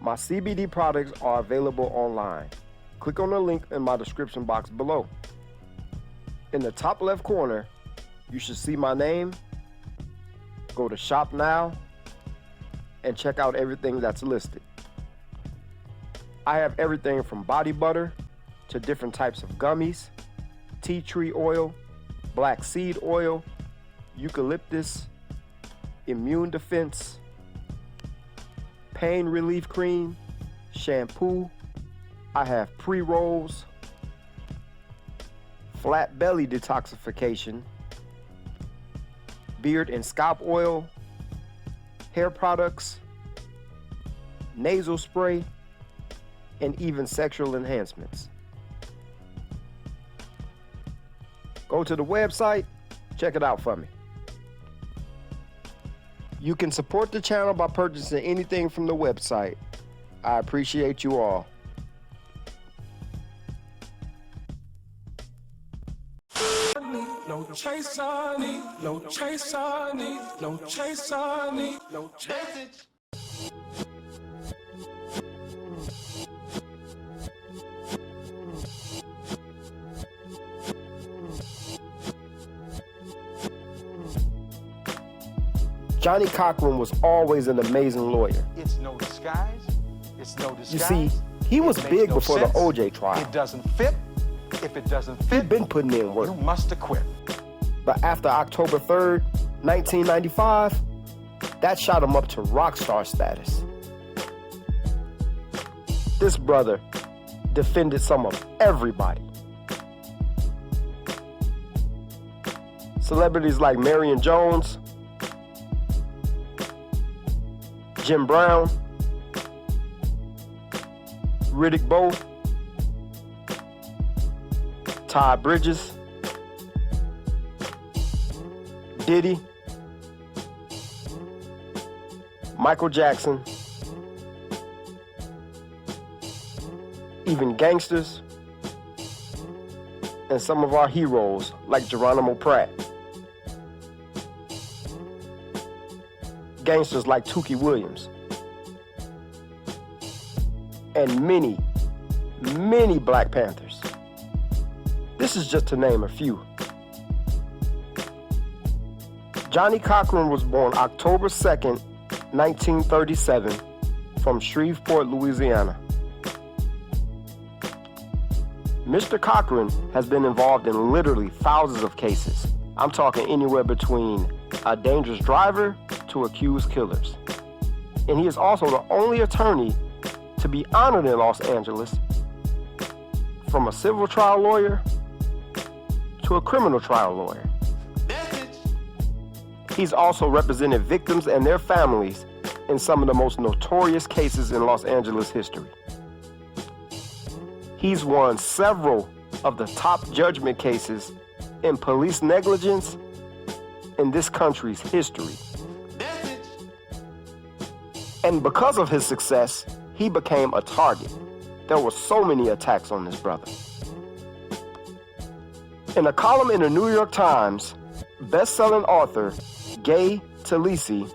My CBD products are available online. Click on the link in my description box below. In the top left corner, you should see my name. Go to Shop Now and check out everything that's listed. I have everything from body butter to different types of gummies, tea tree oil, black seed oil, eucalyptus, immune defense, pain relief cream, shampoo. I have pre-rolls, flat belly detoxification, beard and scalp oil, hair products, nasal spray, and even sexual enhancements. Go to the website, check it out for me. You can support the channel by purchasing anything from the website. I appreciate you all. No chase I need, no chase I need, no chase I need, no chase. Johnnie Cochran was always an amazing lawyer. It's no disguise. It's no disguise. You see, he was big before the OJ trial. It doesn't fit. If it doesn't fit, He'd been putting in work. you must have quit. But after October 3rd, 1995, that shot him up to rock star status. This brother defended some of everybody. Celebrities like Marion Jones, Jim Brown, Riddick Bowe, Todd Bridges, Diddy, Michael Jackson, even gangsters, and some of our heroes like Geronimo Pratt. Gangsters like Tookie Williams, and many, many Black Panthers. This is just to name a few. Johnnie Cochran was born October 2nd, 1937, from Shreveport, Louisiana. Mr. Cochran has been involved in literally thousands of cases. I'm talking anywhere between a dangerous driver to accused killers. And he is also the only attorney to be honored in Los Angeles, from a civil trial lawyer to a criminal trial lawyer. He's also represented victims and their families in some of the most notorious cases in Los Angeles history. He's won several of the top judgment cases in police negligence in this country's history. And because of his success, he became a target. There were so many attacks on this brother. In a column in the New York Times, best-selling author Gay Talese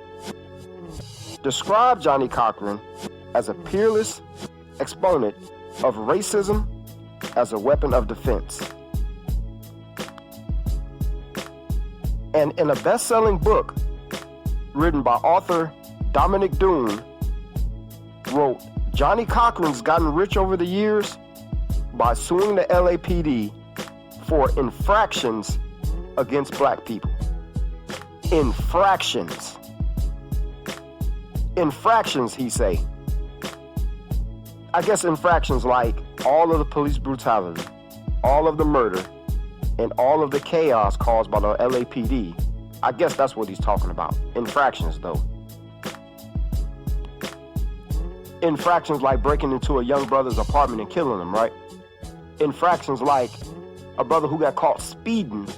described Johnnie Cochran as a peerless exponent of racism as a weapon of defense. And in a best-selling book written by author Dominic Doon, wrote, Johnnie Cochran's gotten rich over the years by suing the LAPD for infractions against Black people. Infractions. Infractions, he say. I guess infractions like all of the police brutality, all of the murder, and all of the chaos caused by the LAPD. I guess that's what he's talking about. Infractions, though. Infractions like breaking into a young brother's apartment and killing him, right? Infractions like a brother who got caught speeding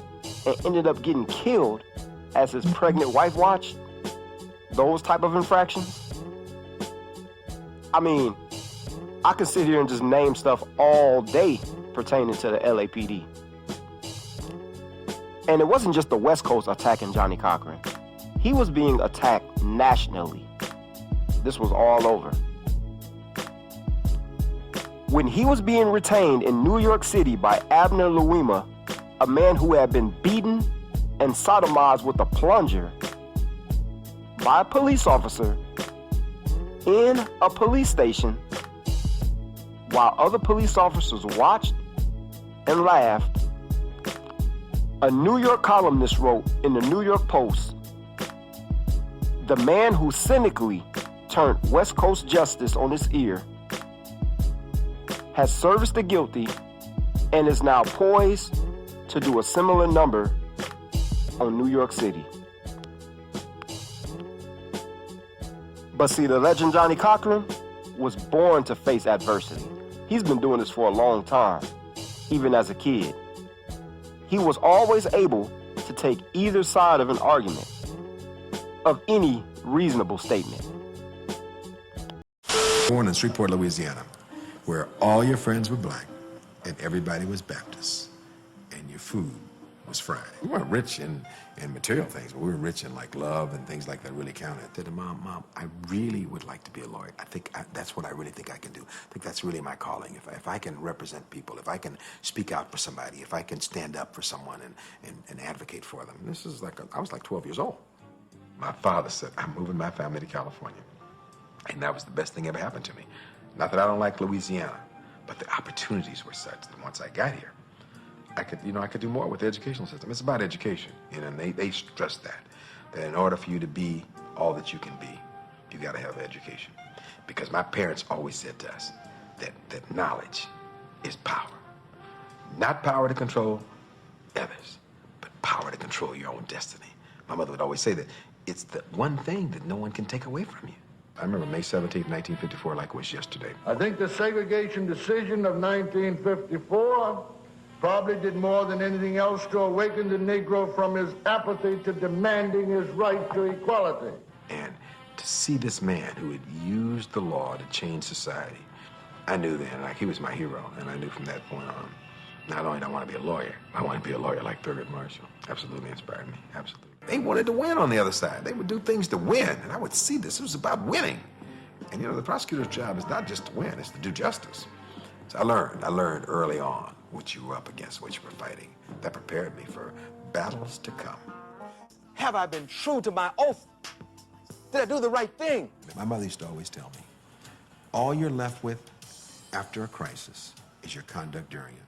and ended up getting killed as his pregnant wife watched. Those type of infractions. I mean, I could sit here and just name stuff all day pertaining to the LAPD. And it wasn't just the West Coast attacking Johnnie Cochran. He was being attacked nationally. This was all over. When he was being retained in New York City by Abner Loiuma, a man who had been beaten and sodomized with a plunger by a police officer in a police station, while other police officers watched and laughed, a New York columnist wrote in the New York Post, "The man who cynically turned West Coast justice on his ear has serviced the guilty and is now poised to do a similar number on New York City." But see, the legend Johnnie Cochran was born to face adversity. He's been doing this for a long time, even as a kid. He was always able to take either side of an argument, of any reasonable statement. Born in Shreveport, Louisiana, where all your friends were black and everybody was Baptist, and your food was fried. We weren't rich in material things, but we were rich in like love and things like that really counted. I said to Mom, I really would like to be a lawyer. That's what I really think I can do. I think that's really my calling. If I can represent people, if I can speak out for somebody, if I can stand up for someone and advocate for them. This is like, I was like 12 years old. My father said, I'm moving my family to California. And that was the best thing ever happened to me. Not that I don't like Louisiana, but the opportunities were such that once I got here, I could do more with the educational system. It's about education, and they stress that in order for you to be all that you can be, you got to have education. Because my parents always said to us that knowledge is power. Not power to control others, but power to control your own destiny. My mother would always say that it's the one thing that no one can take away from you. I remember May 17, 1954, like it was yesterday. I think the segregation decision of 1954 probably did more than anything else to awaken the Negro from his apathy to demanding his right to equality. And to see this man who had used the law to change society, I knew then, like, he was my hero, and I knew from that point on, not only did I want to be a lawyer, I wanted to be a lawyer like Thurgood Marshall. Absolutely inspired me, absolutely. They wanted to win on the other side. They would do things to win, and I would see this. It was about winning. And, the prosecutor's job is not just to win, it's to do justice. So I learned early on what you were up against, what you were fighting. That prepared me for battles to come. Have I been true to my oath? Did I do the right thing? My mother used to always tell me, all you're left with after a crisis is your conduct during it.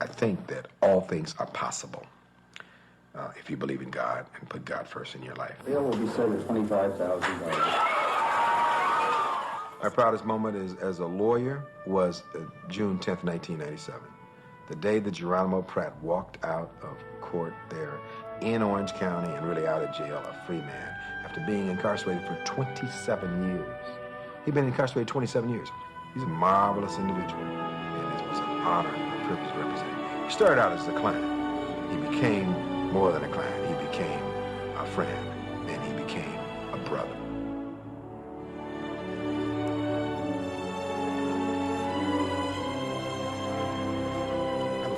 I think that all things are possible if you believe in God and put God first in your life. Bail will be set at $25,000. My proudest moment as a lawyer was June 10th, 1997. The day that Geronimo Pratt walked out of court there in Orange County and really out of jail, a free man, after being incarcerated for 27 years. He'd been incarcerated 27 years. He's a marvelous individual, and it was an honor and a privilege to represent him. He started out as a client. He became more than a client. He became a friend, and he became a brother.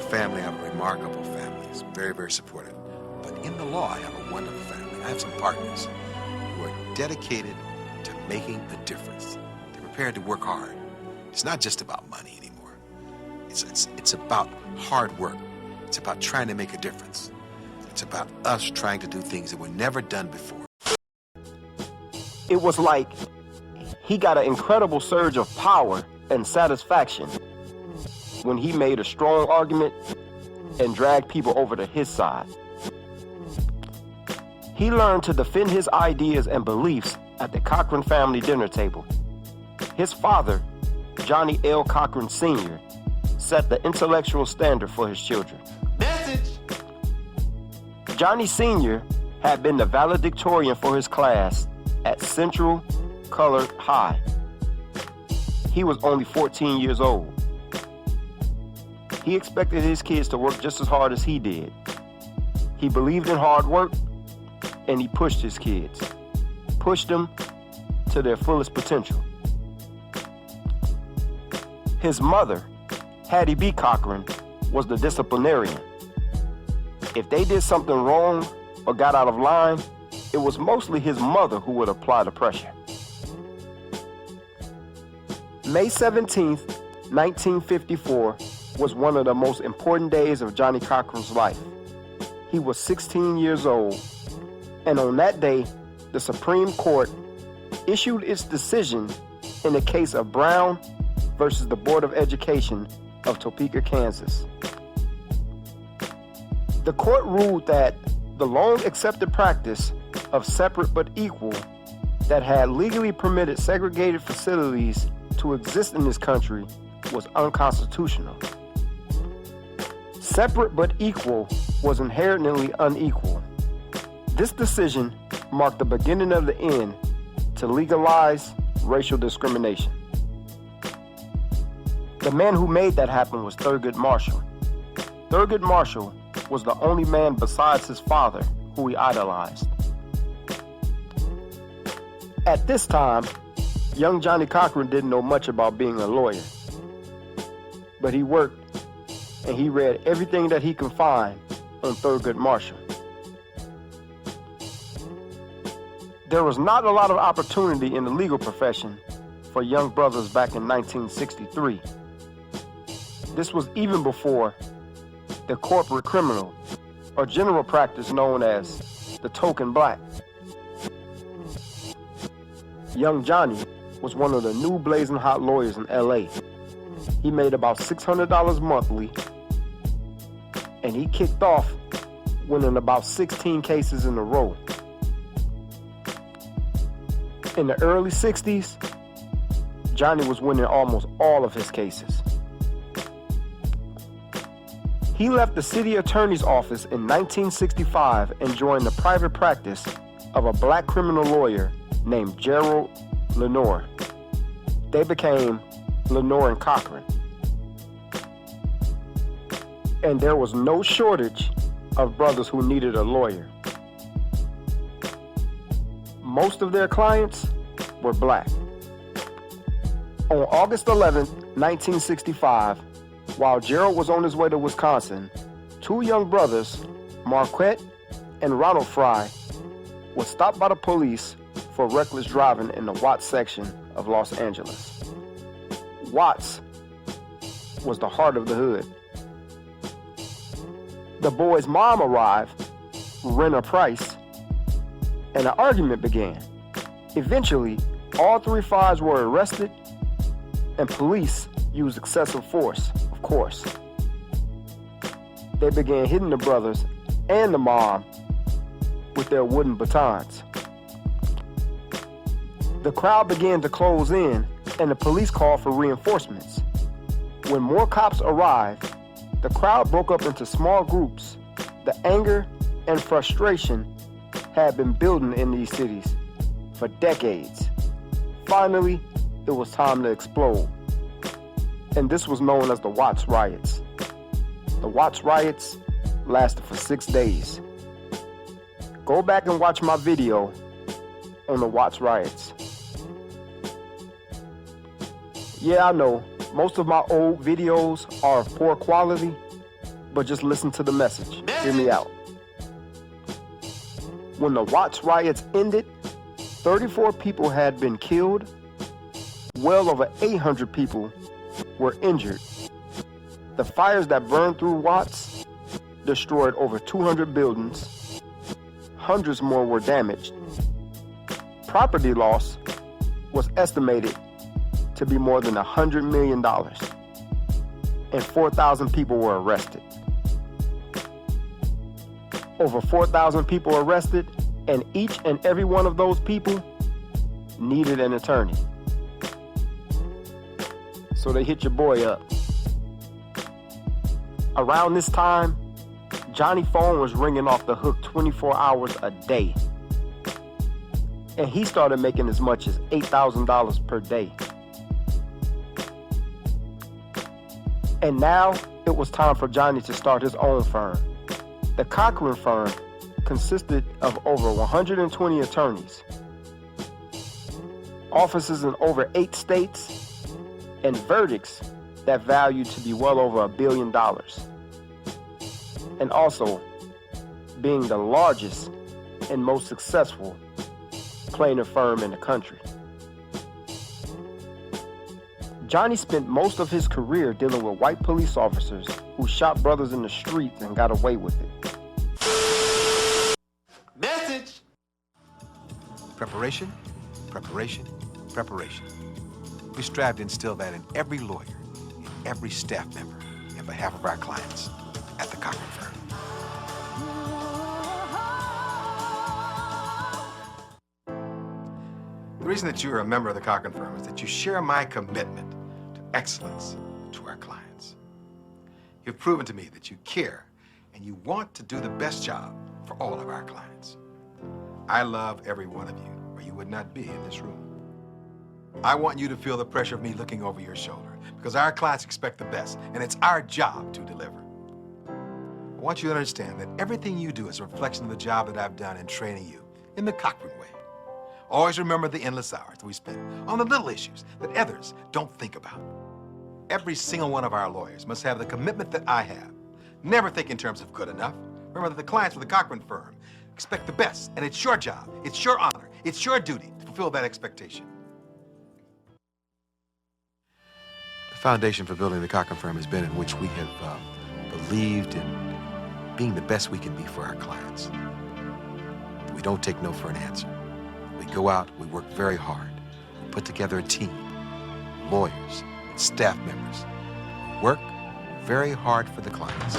Family, I have a remarkable family. It's very, very supportive. But in the law, I have a wonderful family. I have some partners who are dedicated to making a difference. They're prepared to work hard. It's not just about money anymore. It's about hard work. It's about trying to make a difference. It's about us trying to do things that were never done before. It was like he got an incredible surge of power and satisfaction when he made a strong argument and dragged people over to his side. He learned to defend his ideas and beliefs at the Cochran family dinner table. His father, Johnnie L Cochran Sr., set the intellectual standard for his children. Message! Johnnie Sr. had been the valedictorian for his class at Central Colored High. He was only 14 years old. He expected his kids to work just as hard as he did. He believed in hard work, and he pushed his kids, pushed them to their fullest potential. His mother, Hattie B. Cochran, was the disciplinarian. If they did something wrong or got out of line, it was mostly his mother who would apply the pressure. May 17th, 1954 was one of the most important days of Johnnie Cochran's life. He was 16 years old, and on that day, the Supreme Court issued its decision in the case of Brown versus the Board of Education of Topeka, Kansas. The court ruled that the long-accepted practice of separate but equal that had legally permitted segregated facilities to exist in this country was unconstitutional. Separate but equal was inherently unequal. This decision marked the beginning of the end to legalize racial discrimination. The man who made that happen was Thurgood Marshall. Thurgood Marshall was the only man besides his father who he idolized. At this time, young Johnnie Cochran didn't know much about being a lawyer, but he worked and he read everything that he could find on Thurgood Marshall. There was not a lot of opportunity in the legal profession for young brothers back in 1963. This was even before the corporate criminal, or general practice known as the token black. Young Johnnie was one of the new blazing hot lawyers in LA. He made about $600 monthly, and he kicked off winning about 16 cases in a row. In the early 60s, Johnnie was winning almost all of his cases. He left the city attorney's office in 1965 and joined the private practice of a black criminal lawyer named Gerald Lenore. They became Lenore and Cochran. And there was no shortage of brothers who needed a lawyer. Most of their clients were black. On August 11, 1965, while Gerald was on his way to Wisconsin, two young brothers, Marquette and Ronald Fry, were stopped by the police for reckless driving in the Watts section of Los Angeles. Watts was the heart of the hood. The boys' mom arrived, Renna Price, and an argument began. Eventually, all three Frys were arrested, and police used excessive force, of course. They began hitting the brothers and the mom with their wooden batons. The crowd began to close in, and the police called for reinforcements. When more cops arrived, the crowd broke up into small groups. The anger and frustration had been building in these cities for decades. Finally, it was time to explode. And this was known as the Watts Riots. The Watts Riots lasted for 6 days. Go back and watch my video on the Watts Riots. Yeah, I know, most of my old videos are of poor quality, but just listen to the message. Hear me out. When the Watts Riots ended, 34 people had been killed. Well over 800 people were injured. The fires that burned through Watts destroyed over 200 buildings. Hundreds more were damaged. Property loss was estimated to be more than $100 million, and 4,000 people were arrested. Over 4,000 people arrested, and each and every one of those people needed an attorney. So they hit your boy up. Around this time, Johnnie's phone was ringing off the hook 24 hours a day. And he started making as much as $8,000 per day. And now it was time for Johnnie to start his own firm. The Cochran Firm consisted of over 120 attorneys, offices in over 8 states, and verdicts that valued to be well over $1 billion. And also being the largest and most successful plaintiff firm in the country. Johnnie spent most of his career dealing with white police officers who shot brothers in the streets and got away with it. Message! Preparation, preparation, preparation. We strive to instill that in every lawyer, in every staff member, in behalf of our clients at the Cochran Firm. The reason that you are a member of the Cochran Firm is that you share my commitment to excellence to our clients. You've proven to me that you care and you want to do the best job for all of our clients. I love every one of you, or you would not be in this room. I want you to feel the pressure of me looking over your shoulder, because our clients expect the best, and it's our job to deliver. I want you to understand that everything you do is a reflection of the job that I've done in training you in the Cochran way. Always remember the endless hours that we spend on the little issues that others don't think about. Every single one of our lawyers must have the commitment that I have. Never think in terms of good enough. Remember that the clients of the Cochran Firm expect the best, and it's your job, it's your honor, it's your duty to fulfill that expectation. The foundation for building the Cochran Firm has been in which we have believed in being the best we can be for our clients. We don't take no for an answer. We go out, we work very hard, we put together a team, lawyers, and staff members, work very hard for the clients,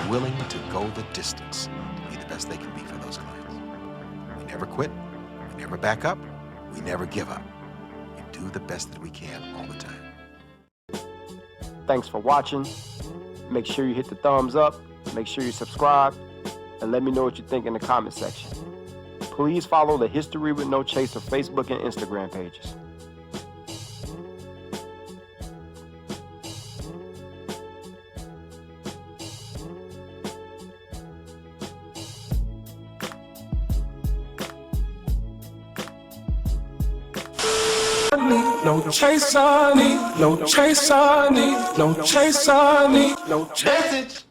willing to go the distance to be the best they can be for those clients. We never quit, we never back up, we never give up. We do the best that we can all the time. Thanks for watching. Make sure you hit the thumbs up, make sure you subscribe, and let me know what you think in the comment section. Please follow the History with No Chaser Facebook and Instagram pages. No chase, I need, no chase, I need, no chase, I need, no chase.